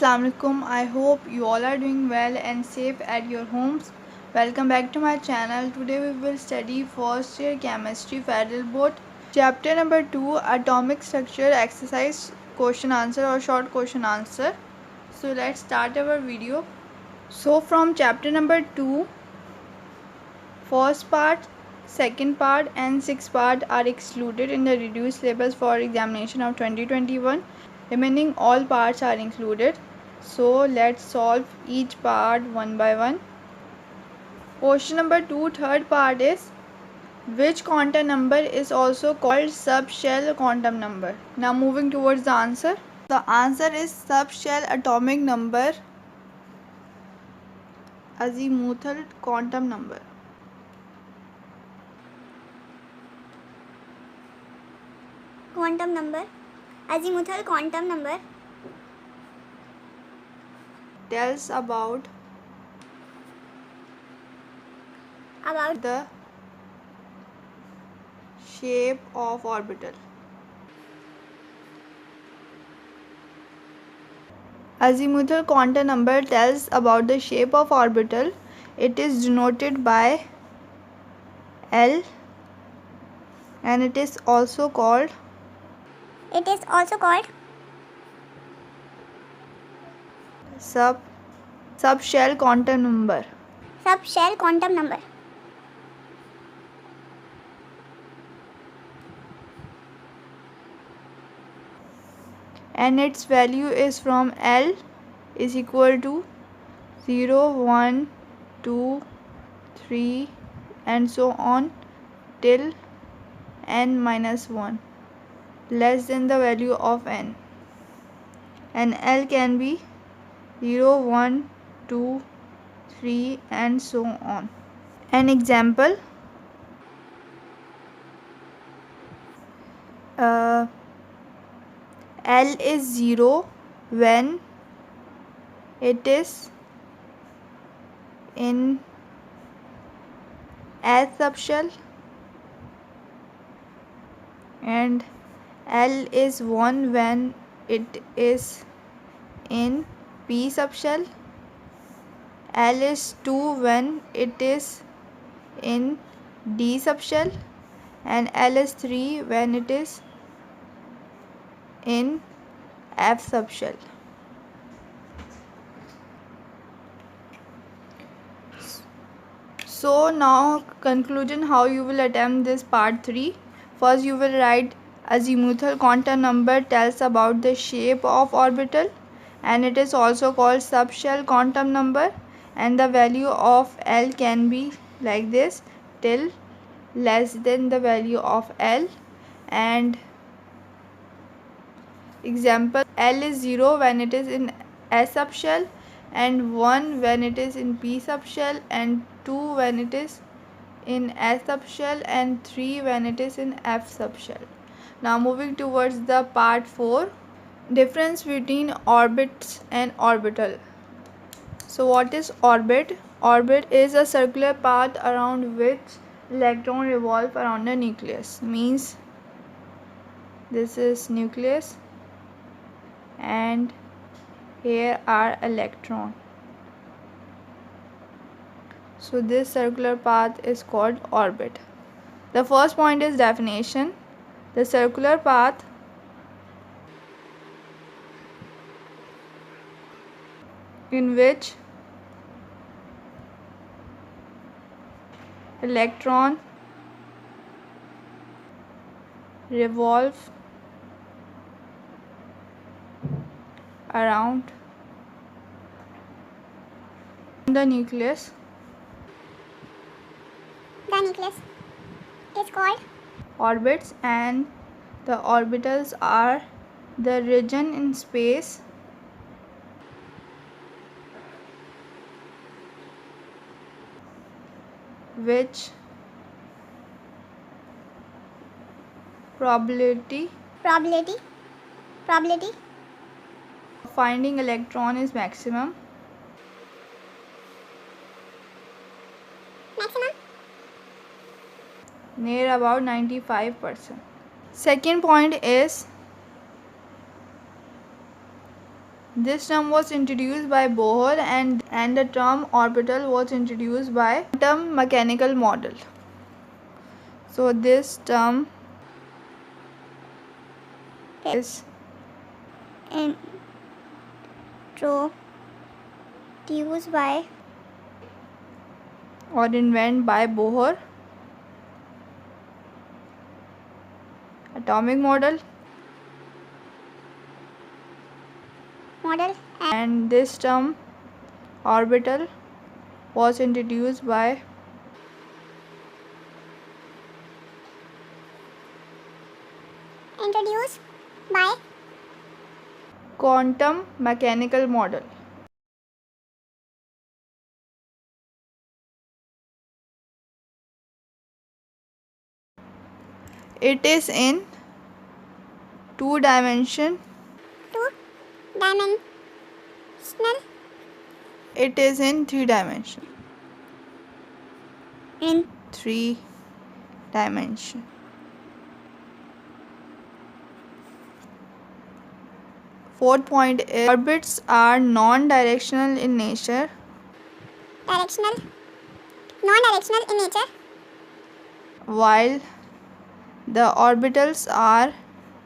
Assalamu alaikum. I hope you all are doing well and safe at your homes. Welcome back to my channel. Today we will study first year chemistry federal board chapter number 2 atomic structure exercise question answer or short question answer. So let's start our video. So from chapter number 2, first part, second part and sixth part are excluded in the reduced syllabus for examination of 2021. Remaining all parts are included. So let's solve each part one by one. Question number 2, third part is which quantum number is also called subshell quantum number? Now moving towards the answer. The answer is subshell atomic number, azimuthal quantum number. Quantum number, azimuthal quantum number tells about the shape of orbital. Azimuthal quantum number tells about the shape of orbital. It is denoted by L and it is also called subshell quantum number. Subshell quantum number. And its value is from L is equal to 0, 1, 2, 3 and so on till n minus 1 less than the value of n. And L can be 0, 1, 2, 3 and so on. An example, L is 0 when it is in S subshell and L is 1 when it is in P subshell. L is 2 when it is in D subshell and L is 3 when it is in F subshell. So now conclusion how you will attempt this part 3. First you will write azimuthal quantum number tells about the shape of orbital and it is also called subshell quantum number, and the value of L can be like this till less than the value of L. And example, L is 0 when it is in S subshell and 1 when it is in P subshell and 2 when it is in S subshell and 3 when it is in F subshell. Now moving towards the part 4, difference between orbits and orbital. So what is orbit? Orbit is a circular path around which electron revolve around the nucleus. Means this is nucleus and here are electron. So this circular path is called orbit. The first point is definition. The circular path in which electron revolve around the nucleus. The nucleus is called Orbits, and the orbitals are the region in space which probability of finding electron is maximum. Near about 95%. Second point is This term was introduced by Bohr, and the term orbital was introduced by quantum mechanical model. So this term is introduced by or invented by Bohr. Atomic model. And this term orbital was introduced by quantum mechanical model. It is in two-dimensional. It is in three-dimensional. Three-dimension. Fourth point is orbits are non-directional in nature. Non-directional in nature. While the orbitals are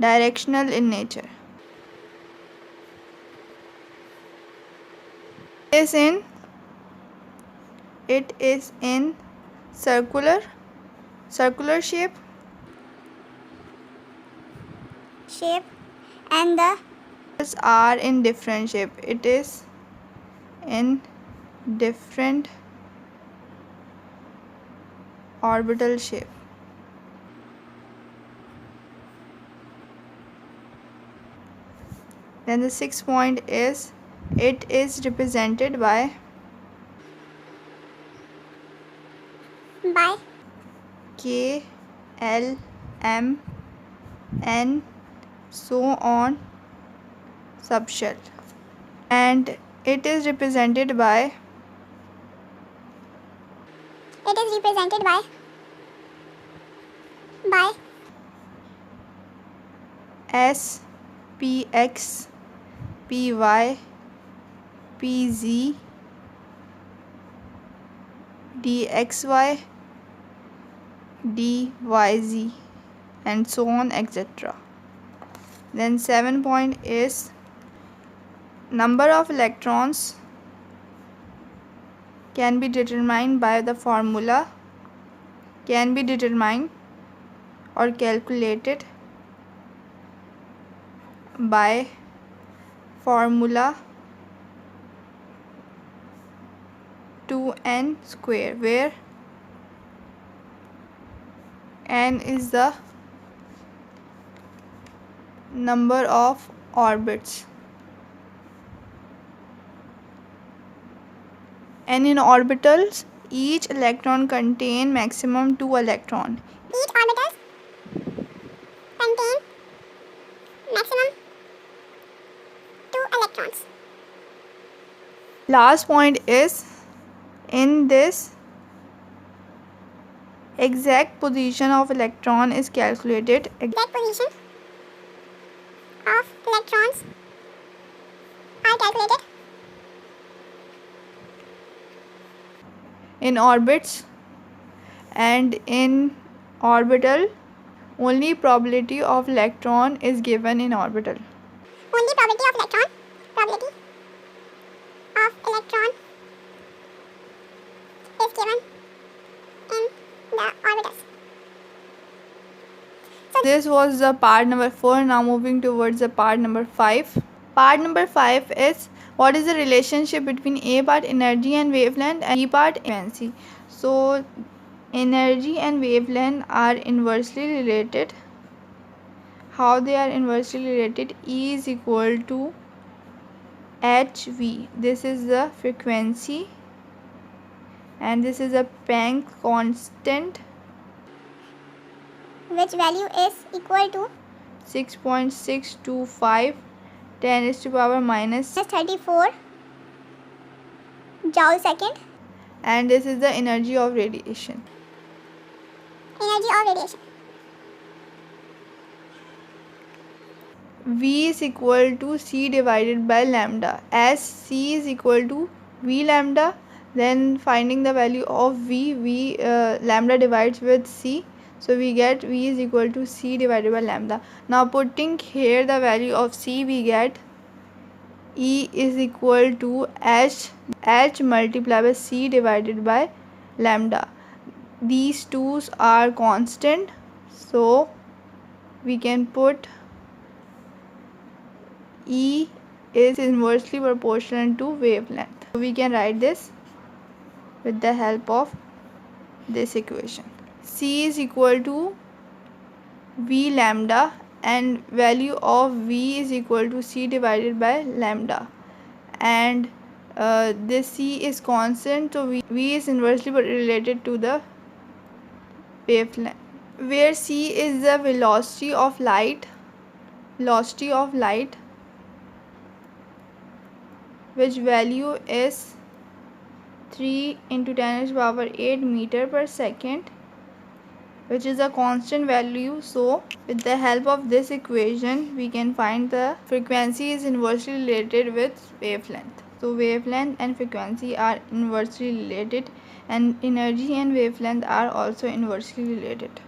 directional in nature. It is in circular shape. And the orbitals are in different shape. It is in different orbital shape. Then the sixth point is it is represented by K, L, M, N, so on subshell, and it is represented by S, P, X, P, Y, P, Z, D, X, Y, D, Y, Z, and so on, etc. Then 7 point is number of electrons can be determined by the formula, can be determined or calculated by formula 2n square, where n is the number of orbits. And in orbitals, each electron contain maximum 2 electrons. Each orbitals contain maximum 2 electrons. Last point is in this exact position of electron is calculated. Exact position of electrons are calculated in orbits, and in orbital only probability of electron is given in orbital. Only probability of electron is given in the orbitals. This was the part number 4. Now moving towards the part number 5. Part number 5 is what is the relationship between A part energy and wavelength and B part frequency. So energy and wavelength are inversely related. How they are inversely related? E is equal to hv. This is the frequency and this is a Planck constant, which value is equal to 6.625 10 raised to power minus 34 joule second. And this is the energy of radiation. V is equal to C divided by lambda. As C is equal to V lambda, then finding the value of V lambda divides with C. So we get V is equal to C divided by lambda. Now putting here the value of C, we get E is equal to H multiplied by C divided by lambda. These two are constant, so we can put E is inversely proportional to wavelength. So we can write this with the help of this equation. C is equal to V lambda and value of V is equal to C divided by lambda, and this C is constant, so V is inversely related to the wavelength, where C is the velocity of light, which value is 3 into 10 raised to the power 8 meter per second, which is a constant value. So with the help of this equation, we can find the frequency is inversely related with wavelength. So wavelength and frequency are inversely related, and energy and wavelength are also inversely related.